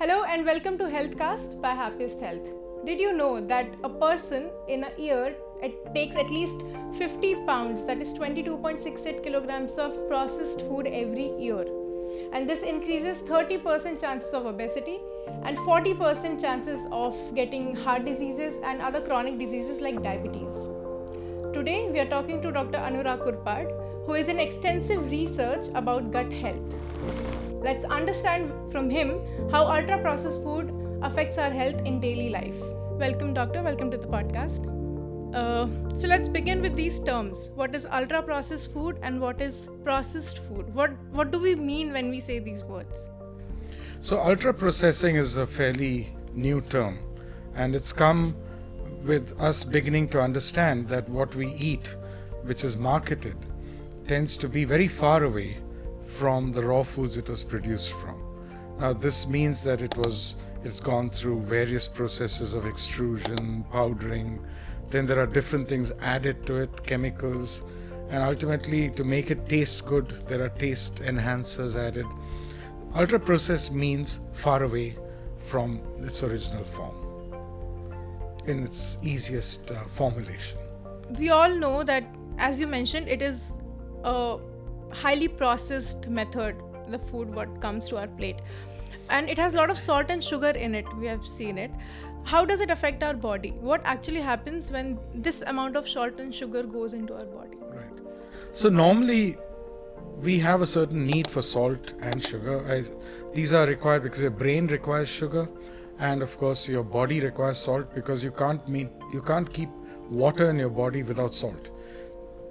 Hello and welcome to Healthcast by Happiest Health. Did you know that a person in a year takes at least 50 pounds, that is 22.68 kilograms of processed food every year? And this increases 30% chances of obesity and 40% chances of getting heart diseases and other chronic diseases like diabetes. Today we are talking to Dr. Anura Kurpad, who is in extensive research about gut health. Let's understand from him how ultra-processed food affects our health in daily life. Welcome, doctor. Welcome to the podcast. So let's begin with these terms. What is ultra-processed food and what is processed food? What do we mean when we say these words? So ultra-processing is a fairly new term, and it's come with us beginning to understand that what we eat, which is marketed, tends to be very far away from the raw foods it was produced from. Now this means that it's gone through various processes of extrusion, powdering, then there are different things added to it, chemicals, and ultimately to make it taste good, there are taste enhancers added. Ultra processed means far away from its original form, in its easiest formulation. We all know that, as you mentioned, it is a highly processed method, the food what comes to our plate, and it has a lot of salt and sugar in it. We have seen it. How does it affect our body? What actually happens when this amount of salt and sugar goes into our body? Right. So normally we have a certain need for salt and sugar. These are required because your brain requires sugar, and of course your body requires salt because you can't keep water in your body without salt.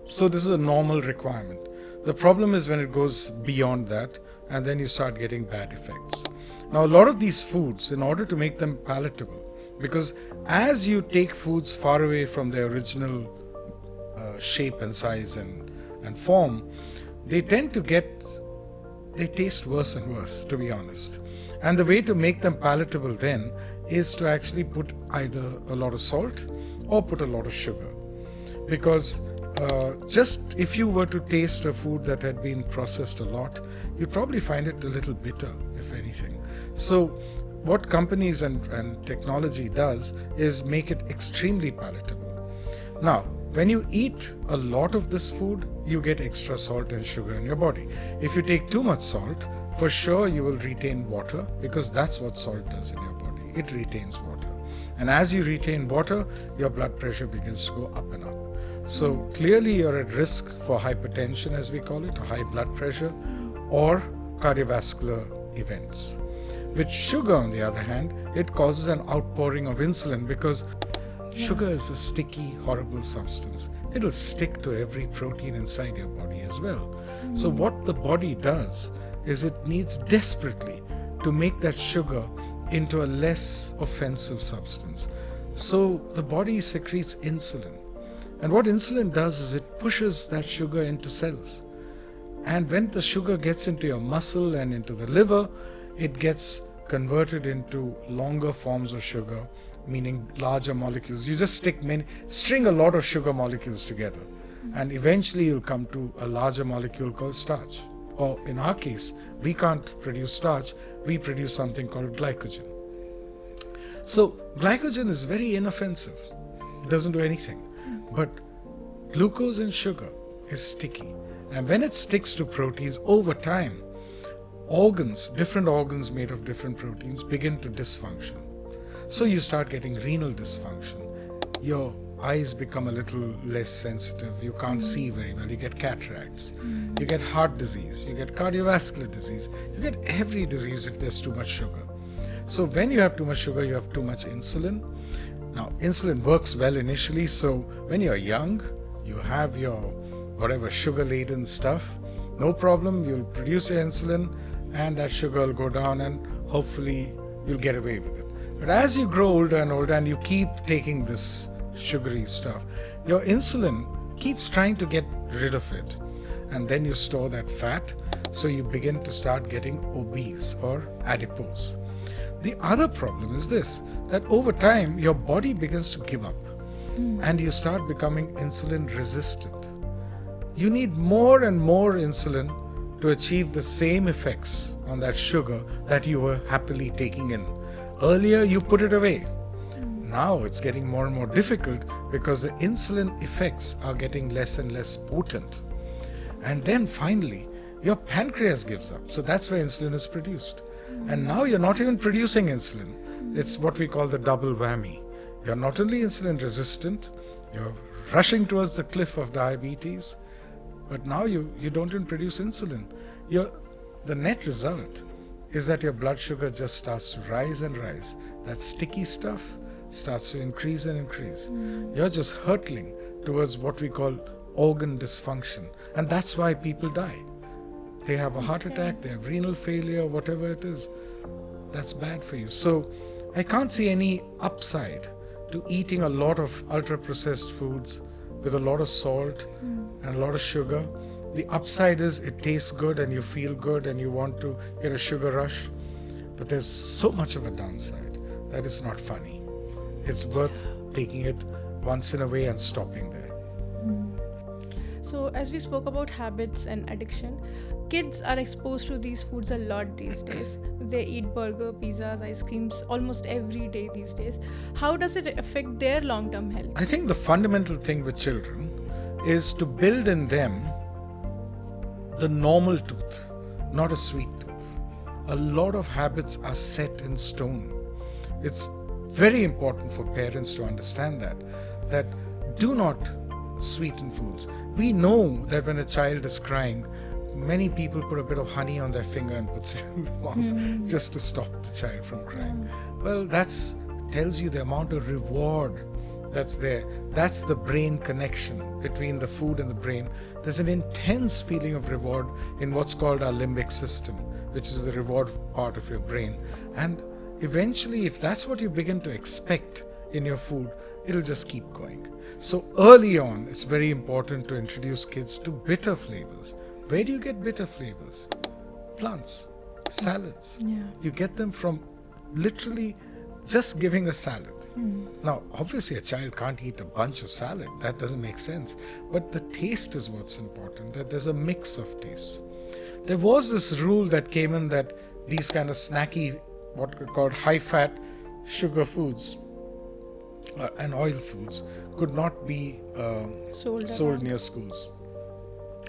So this is a normal requirement. The problem is when it goes beyond that, and then you start getting bad effects. Now a lot of these foods, in order to make them palatable, because as you take foods far away from their original shape and size and form, they taste worse and worse, to be honest. And the way to make them palatable then is to actually put either a lot of salt or put a lot of sugar. Because just if you were to taste a food that had been processed a lot, you'd probably find it a little bitter, if anything. So what companies and technology does is make it extremely palatable. Now, when you eat a lot of this food, you get extra salt and sugar in your body. If you take too much salt, for sure you will retain water, because that's what salt does in your body. It retains water. And as you retain water, your blood pressure begins to go up and up. So clearly you're at risk for hypertension, as we call it, or high blood pressure, or cardiovascular events. With sugar, on the other hand, it causes an outpouring of insulin, because sugar is a sticky, horrible substance. It'll stick to every protein inside your body as well. So what the body does is it needs desperately to make that sugar into a less offensive substance. So the body secretes insulin. And what insulin does is it pushes that sugar into cells. And when the sugar gets into your muscle and into the liver, it gets converted into longer forms of sugar, meaning larger molecules. You just string a lot of sugar molecules together, and eventually you'll come to a larger molecule called starch. Or in our case, we can't produce starch, we produce something called glycogen. So glycogen is very inoffensive. It doesn't do anything. But glucose and sugar is sticky. And when it sticks to proteins over time, different organs made of different proteins begin to dysfunction. So you start getting renal dysfunction. Your eyes become a little less sensitive. You can't see very well. You get cataracts. You get heart disease. You get cardiovascular disease. You get every disease if there's too much sugar. So when you have too much sugar, you have too much insulin. Now, insulin works well initially, so when you're young, you have your whatever sugar-laden stuff, no problem, you'll produce your insulin and that sugar will go down and hopefully you'll get away with it. But as you grow older and older and you keep taking this sugary stuff, your insulin keeps trying to get rid of it, and then you store that fat, so you begin to start getting obese or adipose. The other problem is this, that over time your body begins to give up and you start becoming insulin resistant. You need more and more insulin to achieve the same effects on that sugar that you were happily taking in. Earlier, you put it away. Now it's getting more and more difficult because the insulin effects are getting less and less potent. And then finally, your pancreas gives up. So that's where insulin is produced. And now you're not even producing insulin. It's what we call the double whammy. You're not only insulin resistant, you're rushing towards the cliff of diabetes, but now you don't even produce insulin. The net result is that your blood sugar just starts to rise and rise. That sticky stuff starts to increase and increase. You're just hurtling towards what we call organ dysfunction. And that's why people die. They have a heart attack, they have renal failure, whatever it is. That's bad for you. So I can't see any upside to eating a lot of ultra-processed foods with a lot of salt and a lot of sugar. The upside is it tastes good and you feel good and you want to get a sugar rush. But there's so much of a downside that it's not funny. It's worth taking it once in a way and stopping there. So as we spoke about habits and addiction, kids are exposed to these foods a lot these days. They eat burger, pizzas, ice creams almost every day these days. How does it affect their long-term health? I think the fundamental thing with children is to build in them the normal tooth, not a sweet tooth. A lot of habits are set in stone. It's very important for parents to understand that do not sweeten foods. We know that when a child is crying, many people put a bit of honey on their finger and puts it in the mouth just to stop the child from crying. Well, that tells you the amount of reward that's there. That's the brain connection between the food and the brain. There's an intense feeling of reward in what's called our limbic system, which is the reward part of your brain. And eventually, if that's what you begin to expect in your food, it'll just keep going. So early on, it's very important to introduce kids to bitter flavors. Where do you get bitter flavors? Plants, salads. Yeah. You get them from literally just giving a salad. Now, obviously, a child can't eat a bunch of salad. That doesn't make sense. But the taste is what's important, that there's a mix of tastes. There was this rule that came in that these kind of snacky, what are called high-fat sugar foods and oil foods could not be sold near schools.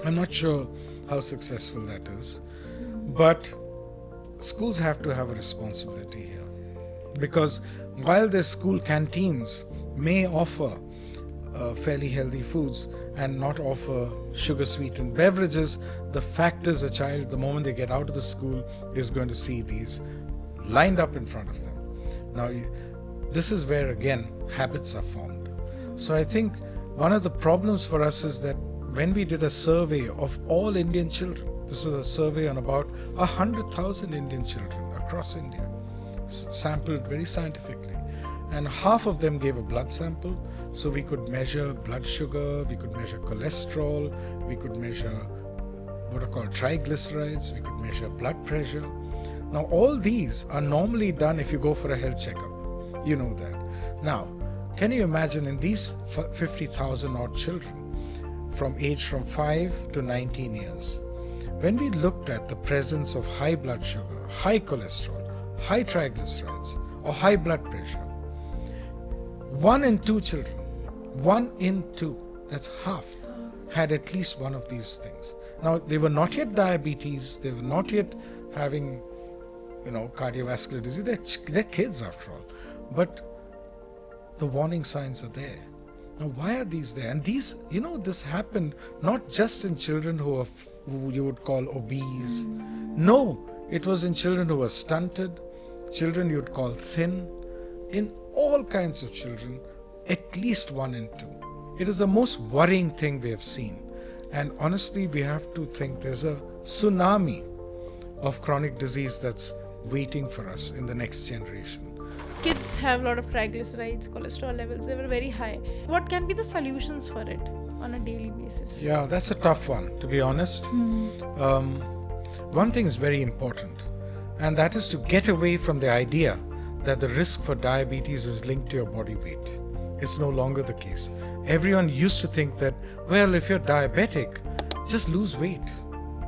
I'm not sure how successful that is, but schools have to have a responsibility here, because while their school canteens may offer fairly healthy foods and not offer sugar-sweetened beverages, the fact is a child, the moment they get out of the school, is going to see these lined up in front of them. Now, this is where, again, habits are formed. So I think one of the problems for us is that when we did a survey of all Indian children, this was a survey on about 100,000 Indian children across India, sampled very scientifically, and half of them gave a blood sample, so we could measure blood sugar, we could measure cholesterol, we could measure what are called triglycerides, we could measure blood pressure. Now, all these are normally done if you go for a health checkup. You know that. Now, can you imagine in these 50,000 odd children from 5 to 19 years, when we looked at the presence of high blood sugar, high cholesterol, high triglycerides, or high blood pressure, 1 in 2 children, 1 in 2, that's half, had at least one of these things. Now, they were not yet diabetes, they were not yet having, cardiovascular disease. They're kids after all. But the warning signs are there. Now, why are these there? And these, this happened not just in children who you would call obese. No, it was in children who were stunted, children you'd call thin, in all kinds of children, at least 1 in 2. It is the most worrying thing we have seen. And honestly, we have to think there's a tsunami of chronic disease that's waiting for us in the next generation. Kids have a lot of triglycerides, cholesterol levels, they were very high. What can be the solutions for it on a daily basis? Yeah, that's a tough one, to be honest. One thing is very important, and that is to get away from the idea that the risk for diabetes is linked to your body weight. It's no longer the case. Everyone used to think that, well, if you're diabetic, just lose weight.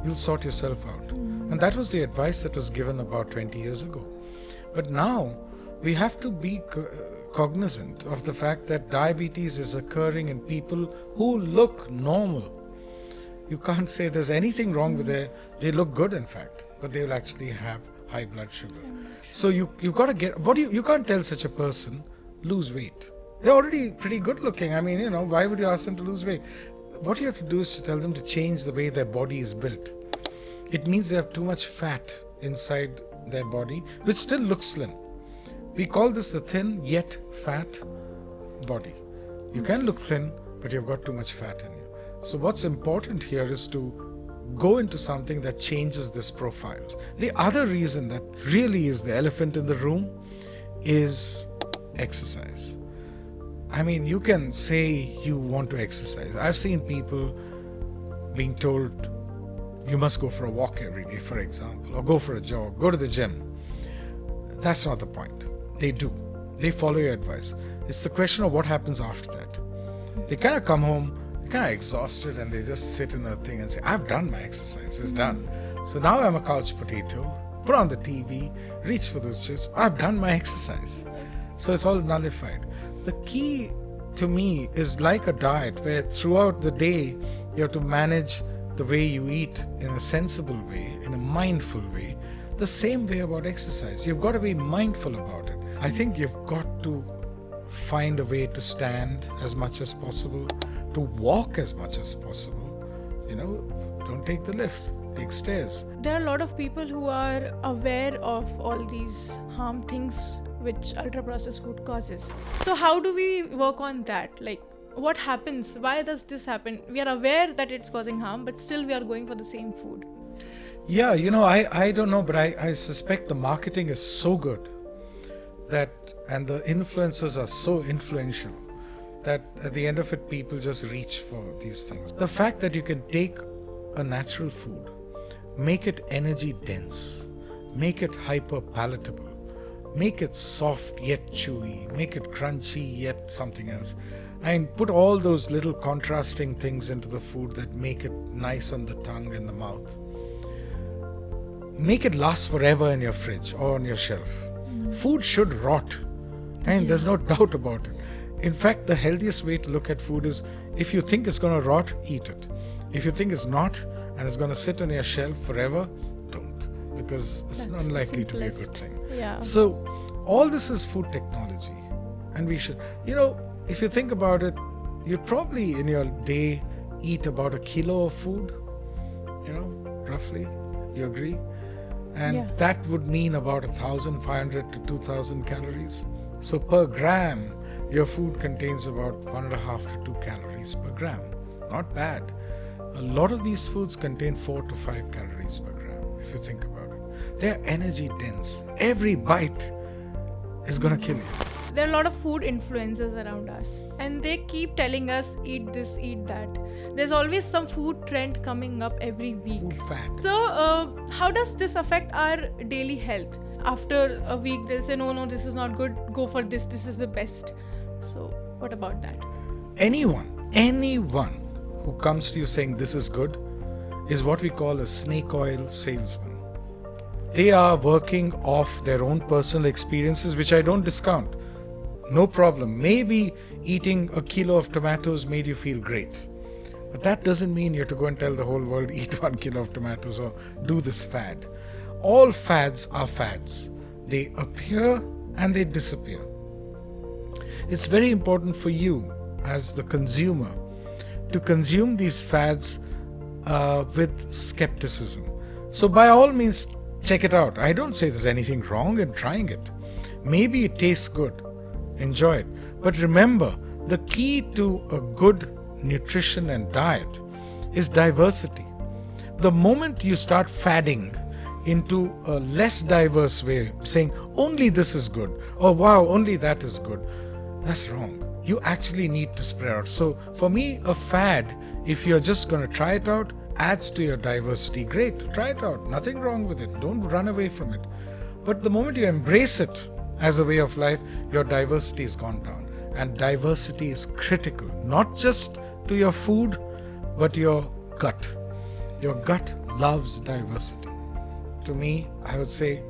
you'll sort yourself out. And that was the advice that was given about 20 years ago. But now we have to be cognizant of the fact that diabetes is occurring in people who look normal. You can't say there's anything wrong with they look good, in fact, but they will actually have high blood sugar. So you've got to get, you can't tell such a person, lose weight. They're already pretty good looking. I mean, why would you ask them to lose weight? What you have to do is to tell them to change the way their body is built. It means they have too much fat inside their body, which still looks slim. We call this the thin yet fat body. You can look thin, but you've got too much fat in you. So what's important here is to go into something that changes this profile. The other reason that really is the elephant in the room is exercise. I mean, you can say you want to exercise. I've seen people being told you must go for a walk every day, for example, or go for a jog, go to the gym. That's not the point. They do. They follow your advice. It's the question of what happens after that. They kind of come home, they're kind of exhausted, and they just sit in a thing and say, I've done my exercise, it's done. So now I'm a couch potato, put on the TV, reach for those chips, I've done my exercise. So it's all nullified. The key to me is like a diet where throughout the day you have to manage the way you eat in a sensible way, in a mindful way. The same way about exercise. You've got to be mindful about it. I think you've got to find a way to stand as much as possible, to walk as much as possible. Don't take the lift, take stairs. There are a lot of people who are aware of all these harm things which ultra-processed food causes. So how do we work on that? Like, what happens? Why does this happen? We are aware that it's causing harm, but still we are going for the same food. Yeah, I don't know, but I suspect the marketing is so good that, and the influencers are so influential that at the end of it, people just reach for these things. The fact that you can take a natural food, make it energy dense, make it hyper palatable, make it soft yet chewy, make it crunchy yet something else, and put all those little contrasting things into the food that make it nice on the tongue and the mouth. Make it last forever in your fridge or on your shelf. Food should rot, and there's no doubt about it. In fact, the healthiest way to look at food is, if you think it's going to rot, eat it. If you think it's not and it's going to sit on your shelf forever, don't, because it's unlikely to be a good thing. Yeah. So all this is food technology, and we should, if you think about it, you'd probably in your day eat about 1 kilo of food, roughly. You agree? And that would mean about 1,500 to 2,000 calories. So per gram, your food contains about 1.5 to 2 calories per gram. Not bad. A lot of these foods contain 4 to 5 calories per gram, if you think about it. They're energy dense. Every bite is going to kill you. There are a lot of food influencers around us, and they keep telling us, eat this, eat that. There's always some food trend coming up every week. Food fad. So how does this affect our daily health? After a week, they'll say, no, this is not good, go for this is the best. So what about that? Anyone who comes to you saying this is good is what we call a snake oil salesman. They are working off their own personal experiences, which I don't discount. No problem. Maybe eating 1 kilo of tomatoes made you feel great. But that doesn't mean you have to go and tell the whole world, eat 1 kilo of tomatoes or do this fad. All fads are fads. They appear and they disappear. It's very important for you as the consumer to consume these fads with skepticism. So by all means, check it out. I don't say there's anything wrong in trying it. Maybe it tastes good. Enjoy it. But remember, the key to a good nutrition and diet is diversity. The moment you start fadding into a less diverse way, saying only this is good, or wow, only that is good, that's wrong. You actually need to spread out. So for me, a fad, if you're just going to try it out, adds to your diversity. Great, try it out. Nothing wrong with it. Don't run away from it. But the moment you embrace it as a way of life, your diversity has gone down. And diversity is critical, not just to your food, but your gut. Your gut loves diversity. To me, I would say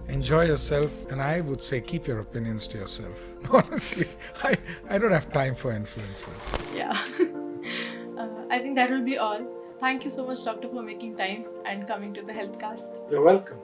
enjoy yourself, and I would say keep your opinions to yourself. Honestly, I don't have time for influencers. Yeah. I think that will be all. Thank you so much, Doctor, for making time and coming to the Healthcast. You're welcome.